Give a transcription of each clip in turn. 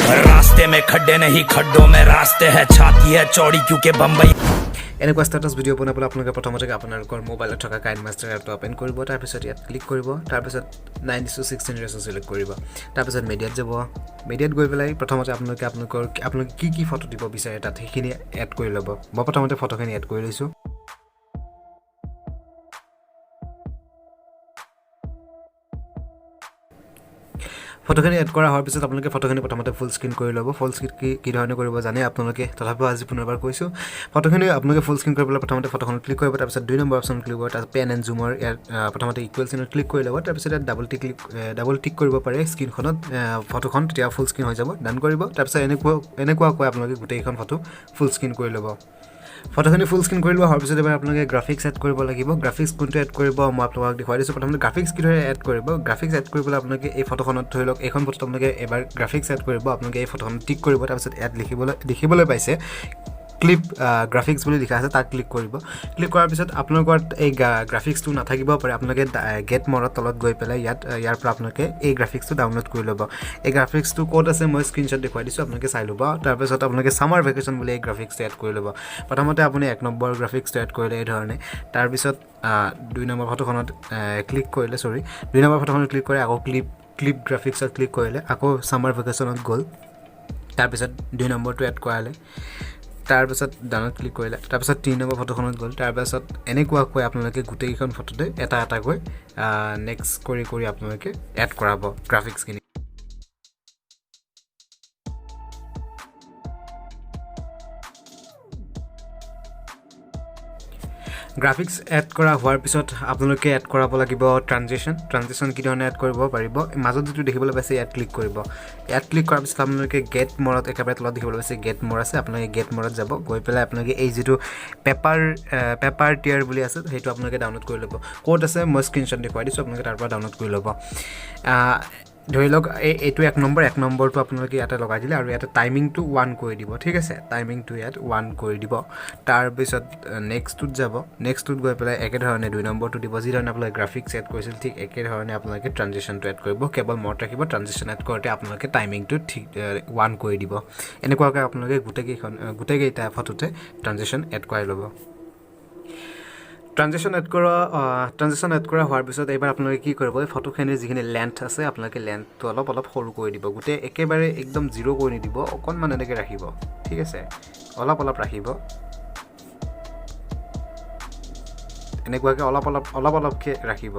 रास्ते में खड्डे नहीं खड्डों में रास्ते है छाती है चौड़ी क्योंकि बम्बई এনেকুৱা ষ্টেটাছ ভিডিঅ' বনাবলৈ আপোনালোকে প্ৰথমতে আপোনালোকৰ মোবাইলত থকা কাইনমাষ্টাৰ এপটো অপেন কৰিব তাৰপিছত ইয়াত ক্লিক কৰিব তাৰপিছত 9:16 ৰেছ'টো চিলেক্ট কৰিব তাৰপিছত মিডিয়াত যাব মিডিয়াত গৈ পেলাই প্ৰথমতে আপোনালোকে কি ফটো দিব বিচাৰে তাত সেইখিনি এড কৰি ল'ব মই প্ৰথমতে ফটোখিনি এড কৰি লৈছোঁ ফটোখিনি এড কৰা হোৱাৰ পিছত আপোনালোকে ফটোখিনি প্ৰথমতে ফুল স্ক্ৰীন কৰি ল'ব ফুল স্ক্ৰীন কি ধৰণে কৰিব জানে আপোনালোকে তথাপিও আজি পুনৰবাৰ কৈছোঁ ফটোখিনি আপোনালোকে ফুল স্ক্ৰীন কৰিবলৈ প্ৰথমতে ফটোখন ক্লিক কৰিব তাৰপিছত 2 নম্বৰ অপশ্যন ক্লিক কৰিব তাৰপিছত পেন এণ্ড জুমৰ ইয়াত প্ৰথমতে ইকুৱেল চিনত ক্লিক কৰি ল'ব তাৰপিছত ইয়াত ডাবল টিক কৰিব পাৰে স্ক্ৰীনখনত ফটোখন তেতিয়া ফুল স্ক্ৰীন হৈ যাব ডান কৰিব তাৰপিছত এনেকুৱাকৈ আপোনালোকে গোটেইখন ফটো ফুল স্ক্ৰীন কৰি ল'ব ফটোখিনি ফুল স্ক্ৰীন কৰি লোৱা হোৱাৰ পিছত এবাৰ আপোনালোকে গ্ৰাফিক্স এড কৰিব লাগিব গ্ৰাফিক্স কোনটো এড কৰিব মই আপোনালোকক দেখুৱাই দিছোঁ প্ৰথমতে গ্ৰাফিক্স কিদৰে এড কৰিব গ্ৰাফিক্স এড কৰিবলৈ আপোনালোকে এই ফটোখনত ধৰি লওক এইখন ফটোত আপোনালোকে এবাৰ গ্ৰাফিক্স এড কৰিব আপোনালোকে এই ফটোখন টিক কৰিব তাৰপিছত এড লিখিবলৈ পাইছে ক্লিপ গ্ৰাফিক্স বুলি লিখা আছে তাক ক্লিক কৰিব ক্লিক কৰাৰ পিছত আপোনালোকৰ এই গ্ৰাফিক্সটো নাথাকিব পাৰে আপোনালোকে গেট মৰত তলত গৈ পেলাই ইয়াৰ পৰা আপোনালোকে এই গ্ৰাফিক্সটো ডাউনলোড কৰি ল'ব এই গ্ৰাফিক্সটো ক'ত আছে মই স্ক্ৰীনশ্বট দেখুৱাই দিছোঁ আপোনালোকে চাই ল'ব তাৰপিছত আপোনালোকে সামাৰ ভেকেশ্যন বুলি এই গ্ৰাফিক্সটো এড কৰি ল'ব প্ৰথমতে আপুনি 1 নম্বৰ গ্ৰাফিক্সটো এড কৰিলে এই ধৰণে তাৰপিছত 2 নম্বৰ ফটোখনত ক্লিক কৰিলে 2 নম্বৰ ফটোখনত ক্লিক কৰি আকৌ ক্লিপ গ্ৰাফিক্সত ক্লিক কৰিলে আকৌ সামাৰ ভেকেশ্যনত গ'ল তাৰপিছত 2 নম্বৰটো এড কৰালে তাৰপিছত ডানত ক্লিক কৰিলে তাৰপিছত 3 নম্বৰ ফটোখনত গ'ল তাৰপিছত এনেকুৱাকৈ আপোনালোকে গোটেইখন ফটোতে এটাকৈ নেক্সট কৰি আপোনালোকে এড কৰাব গ্ৰাফিক্সখিনি গ্ৰাফিক্স এড কৰা হোৱাৰ পিছত আপোনালোকে এড কৰাব লাগিব ট্ৰানজিশ্যন কি ধৰণে এড কৰিব পাৰিব মাজত যিটো দেখিবলৈ পাইছে ইয়াত ক্লিক কৰিব ইয়াত ক্লিক কৰাৰ পিছত আপোনালোকে গেট মৰত একেবাৰে তলত দেখিবলৈ পাইছে গেট মৰ আছে আপোনালোকে গেট মৰত যাব গৈ পেলাই আপোনালোকে এই যিটো পেপাৰ টিয়াৰ বুলি আছে সেইটো আপোনালোকে ডাউনলোড কৰি ল'ব ক'ত আছে মই স্ক্ৰীনশ্বট দেখুৱাই দিছোঁ আপোনালোকে তাৰ পৰা ডাউনলোড কৰি ল'ব ধৰি লওক এইটো 1 নম্বৰটো আপোনালোকে ইয়াতে লগাই দিলে আৰু ইয়াতে টাইমিংটো 1 কৰি দিব ঠিক আছে টাইমিংটো ইয়াত 1 কৰি দিব তাৰপিছত নেক্সটটোত যাব নেক্সটটোত গৈ পেলাই একেধৰণে 2 নম্বৰটো দিব যিধৰণে আপোনালোকে গ্ৰাফিক্স এড কৰিছিল ঠিক একেধৰণে আপোনালোকে ট্ৰানজিশ্যনটো এড কৰিব কেৱল মনত ৰাখিব ট্ৰানজিশ্যন এড কৰোঁতে আপোনালোকে টাইমিংটো ঠিক 1 কৰি দিব এনেকুৱাকৈ আপোনালোকে গোটেইকেইটা ফটোতে ট্ৰানজিশ্যন এড কৰাই ল'ব ট্ৰানজিশ্যন এড কৰা হোৱাৰ পিছত এইবাৰ আপোনালোকে কি কৰিব এই ফটোখিনিৰ যিখিনি লেন্থ আছে আপোনালোকে লেন্থটো অলপ সৰু কৰি দিব গোটেই একেবাৰে একদম 0 কৰি নিদিব অকণমান এনেকৈ ৰাখিব ঠিক আছে অলপ ৰাখিব এনেকুৱাকৈ অলপকৈ ৰাখিব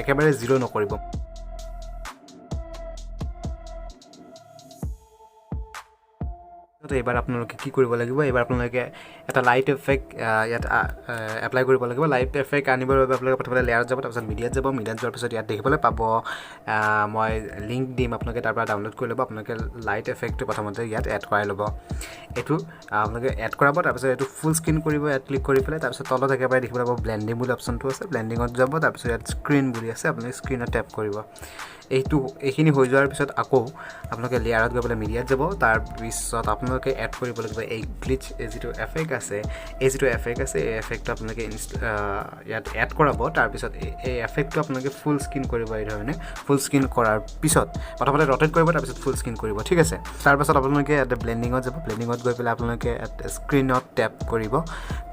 একেবাৰে 0 নকৰিব এইবাৰ আপোনালোকে কি কৰিব লাগিব এইবাৰ আপোনালোকে এটা লাইট এফেক্ট ইয়াত এপ্লাই কৰিব লাগিব লাইট এফেক্ট আনিবৰ বাবে আপোনালোকে প্ৰথমতে লেয়াৰত যাব তাৰপিছত মিডিয়াত যোৱাৰ পিছত ইয়াত দেখিবলৈ পাব মই লিংক দিম আপোনালোকে তাৰ পৰা ডাউনলোড কৰি ল'ব আপোনালোকে লাইট এফেক্টটো প্ৰথমতে ইয়াত এড কৰাই ল'ব এইটো আপোনালোকে এড কৰাব তাৰপিছত এইটো ফুল স্ক্ৰীন কৰিব ইয়াত ক্লিক কৰি পেলাই তাৰপিছত তলত একেবাৰে দেখিবলৈ পাব ব্লেণ্ডিং বুলি অপশ্যনটো আছে ব্লেণ্ডিঙত যাব তাৰপিছত ইয়াত স্ক্ৰীন বুলি আছে আপোনালোকে স্ক্ৰীনত টেপ কৰিব এইখিনি হৈ যোৱাৰ পিছত আকৌ আপোনালোকে লেয়াৰত গৈ পেলাই মিডিয়াত যাব তাৰপিছত আপোনালোকে এড কৰিব লাগিব এই গ্লিচ যিটো এফেক্ট আছে এই এফেক্টটো আপোনালোকে ইয়াত এড কৰাব তাৰপিছত এই এফেক্টটো আপোনালোকে ফুল স্ক্ৰীন কৰিব এই ধৰণে ফুল স্ক্ৰীন কৰাৰ পিছত প্ৰথমতে ৰটেট কৰিব তাৰপিছত ফুল স্ক্ৰীন কৰিব ঠিক আছে তাৰপিছত আপোনালোকে ইয়াত ব্লেণ্ডিঙত যাব ব্লেণ্ডিঙত গৈ পেলাই আপোনালোকে স্ক্ৰীনত টেপ কৰিব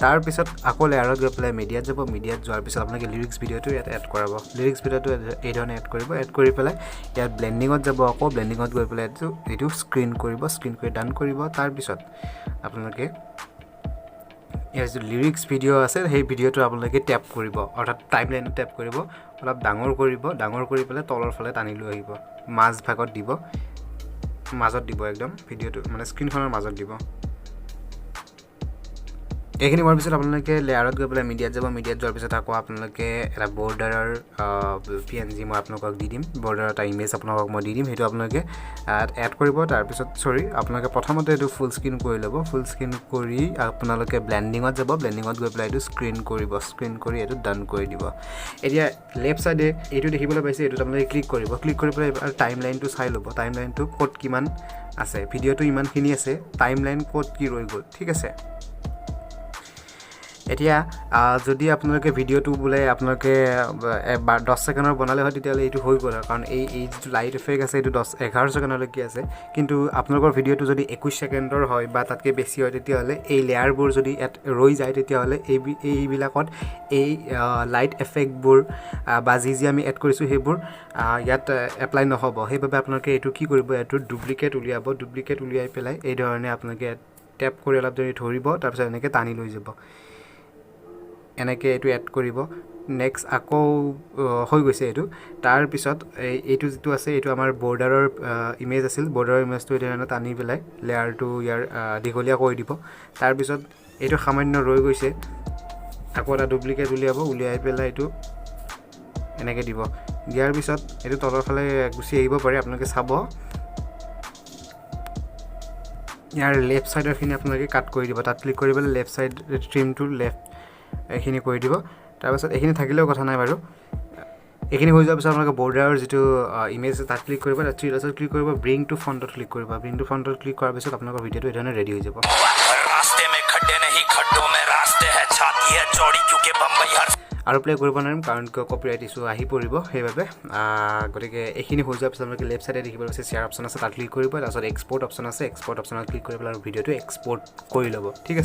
তাৰপিছত আকৌ লেয়াৰত গৈ পেলাই মিডিয়াত যাব মিডিয়াত যোৱাৰ পিছত আপোনালোকে লিৰিক্স ভিডিঅ'টো ইয়াত এড কৰাব লিৰিক্স ভিডিঅ'টো এই ধৰণে এড কৰি পেলাই ইয়াত ব্লেণ্ডিঙত যাব আকৌ ব্লেণ্ডিঙত গৈ পেলাই এইটো স্ক্ৰীন কৰি ডান কৰিব তাৰপিছত আপোনালোকে ইয়াৰ যিটো লিৰিক্স ভিডিঅ' আছে সেই ভিডিঅ'টো আপোনালোকে টেপ কৰিব অৰ্থাৎ টাইমলাইনত টেপ কৰিব অলপ ডাঙৰ কৰি পেলাই তলৰ ফালে টানি লৈ আহিব মাজত দিব একদম ভিডিঅ'টো মানে স্ক্ৰীনখনৰ মাজত দিব এইখিনি হোৱাৰ পিছত আপোনালোকে লেয়াৰত গৈ পেলাই মিডিয়াত যাব মিডিয়াত যোৱাৰ পিছত আকৌ আপোনালোকে এটা বৰ্ডাৰৰ PNG মই আপোনালোকক দি দিম বৰ্ডাৰৰ এটা ইমেজ আপোনালোকক মই দি দিম সেইটো আপোনালোকে এড কৰিব তাৰপিছত আপোনালোকে প্ৰথমতে এইটো ফুল স্ক্ৰীন কৰি ল'ব ফুল স্ক্ৰীন কৰি আপোনালোকে ব্লেণ্ডিঙত যাব ব্লেণ্ডিঙত গৈ পেলাই এইটো স্ক্ৰীন কৰি এইটো ডান কৰি দিব এতিয়া লেফ্ট চাইডে এইটো দেখিবলৈ পাইছে এইটোত আপোনালোকে ক্লিক কৰি পেলাই টাইম লাইনটো চাই ল'ব টাইম লাইনটো ক'ত কিমান আছে ভিডিঅ'টো ইমানখিনি আছে টাইম লাইন ক'ত কি ৰৈ গ'ল ঠিক আছে এতিয়া যদি আপোনালোকে ভিডিঅ'টো বোলে আপোনালোকে 10 ছেকেণ্ডৰ বনালে হয় তেতিয়াহ'লে এইটো হৈ গ'ল কাৰণ এই যিটো লাইট এফেক্ট আছে এইটো 11 ছেকেণ্ডলৈকে আছে কিন্তু আপোনালোকৰ ভিডিঅ'টো যদি 21 ছেকেণ্ডৰ হয় বা তাতকৈ বেছি হয় তেতিয়াহ'লে এই লেয়াৰবোৰ যদি ইয়াত ৰৈ যায় তেতিয়াহ'লে এইবিলাকত এই লাইট এফেক্টবোৰ বা যি আমি এড কৰিছোঁ সেইবোৰ ইয়াত এপ্লাই নহ'ব সেইবাবে আপোনালোকে এইটো কি কৰিব এইটো ডুপ্লিকেট উলিয়াব ডুপ্লিকেট উলিয়াই পেলাই এই ধৰণে আপোনালোকে টেপ কৰি অলপ দেৰি ধৰিব তাৰপিছত এনেকৈ টানি লৈ যাব এনেকৈ এইটো এড কৰিব নেক্সট আকৌ হৈ গৈছে এইটো তাৰপিছত এইটো যিটো আছে এইটো আমাৰ বৰ্ডাৰৰ ইমেজ আছিল বৰ্ডাৰৰ ইমেজটো এই ধৰণে টানি পেলাই লেয়াৰটো ইয়াৰ দীঘলীয়া কৰি দিব তাৰপিছত এইটো সামান্য ৰৈ গৈছে আকৌ এটা ডুপ্লিকেট উলিয়াই পেলাই এইটো এনেকৈ দিব দিয়াৰ পিছত এইটো তলৰ ফালে গুচি আহিব পাৰে আপোনালোকে চাব ইয়াৰ লেফ্ট ছাইডৰখিনি আপোনালোকে কাট কৰি দিব তাত ক্লিক কৰি পেলাই লেফ্ট ছাইড ট্ৰিমটো লেফ্ট এইখিনি কৰি দিব তাৰপিছত এইখিনি থাকিলেও কথা নাই বাৰু এইখিনি হৈ যোৱাৰ পিছত আপোনালোকে বৰ্ডাৰৰ যিটো ইমেজ আছে তাত ক্লিক কৰিব তাত থ্ৰী ডটত ক্লিক কৰিব ব্ৰিং টু ফ্ৰণ্টত ক্লিক কৰিব ব্ৰিং টু ফ্ৰণ্টত ক্লিক কৰাৰ পিছত আপোনালোকৰ ভিডিঅ'টো এই ধৰণে ৰেডি হৈ যাব रास्ते में खड्डे नहीं खड्डों में रास्ते है छाती है चौड़ी क्योंकि बम्बई हर আৰু প্লে কৰিব নোৱাৰিম কাৰণ কপিৰাইট ইছ্যু আহি পৰিব সেইবাবে গতিকে এইখিনি হৈ যোৱাৰ পিছত আপোনালোকে লেফ্ট ছাইডে দেখিব আছে শ্বেয়াৰ অপশ্যন আছে তাত ক্লিক কৰিব তাৰপিছত এক্সপৰ্ট অপশ্যন আছে এক্সপৰ্ট অপশ্যনত ক্লিক কৰি পেলাই ভিডিঅ'টো এক্সপৰ্ট কৰি ল'ব ঠিক আছে